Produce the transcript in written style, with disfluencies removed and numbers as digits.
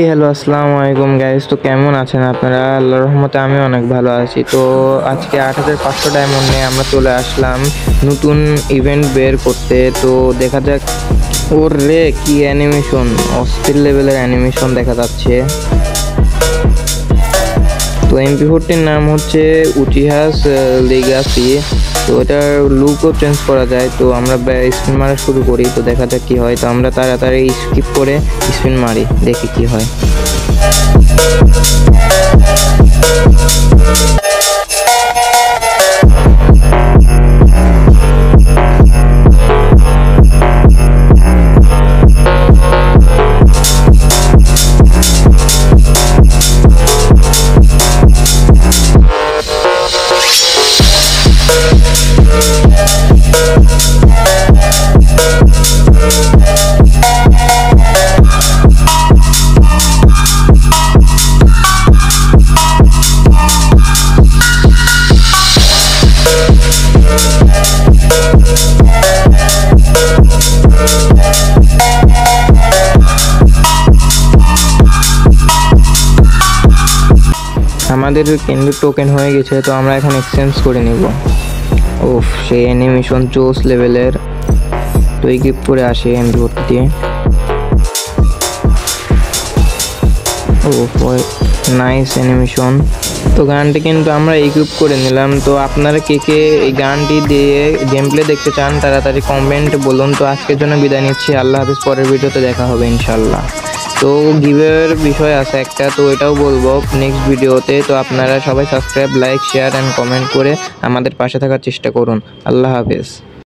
Hello আসসালামু আলাইকুম guys. তো কেমন আছেন আপনারা? আল্লাহর রহমতে আমি অনেক ভালো আছি। তো আজকে 8500 ডায়মন্ড নিয়ে আমরা চলে আসলাম নতুন ইভেন্ট বের করতে। তো দেখা যাক ওর রে কি অ্যানিমেশন, অস্থির লেভেলের অ্যানিমেশন দেখা যাচ্ছে। তো MP40 নাম হচ্ছে উচিহাস লেগাসি। তো এটার লুকও চেঞ্জ করা যায়। তো আমরা স্পিন মারা শুরু করি, তো দেখা যাক কি হয়। তো আমরা তাড়াতাড়ি স্কিপ করে স্পিন মারি, দেখি কি হয়। আমাদের কিন্তু টোকেন হয়ে গেছে, তো আমরা এখন এক্সচেঞ্জ করে নিব। ওফ, সেই অ্যানিমেশন জোস লেভেলের। তো এই গিফট করে আসে MP40 দিয়ে। ওফ, নাইস অ্যানিমেশন। তো গানটি কিন্তু আমরা ইকুইপ করে নিলাম। তো আপনারা কে কে এই গানটি দিয়ে গেম প্লে দেখতে চান তাড়াতাড়ি কমেন্ট বলুন। তো আজকের জন্য বিদায় নিচ্ছি, আল্লাহ হাফিজ। পরের ভিডিওতে দেখা হবে ইনশাল্লাহ। তো গিভের বিষয় আছে একটা, তো এটাও বলবো নেক্সট ভিডিওতে। তো আপনারা সবাই subscribe, like, share and comment করে আমাদের পাশে থাকার চেষ্টা করুন। আল্লাহ হাফেজ।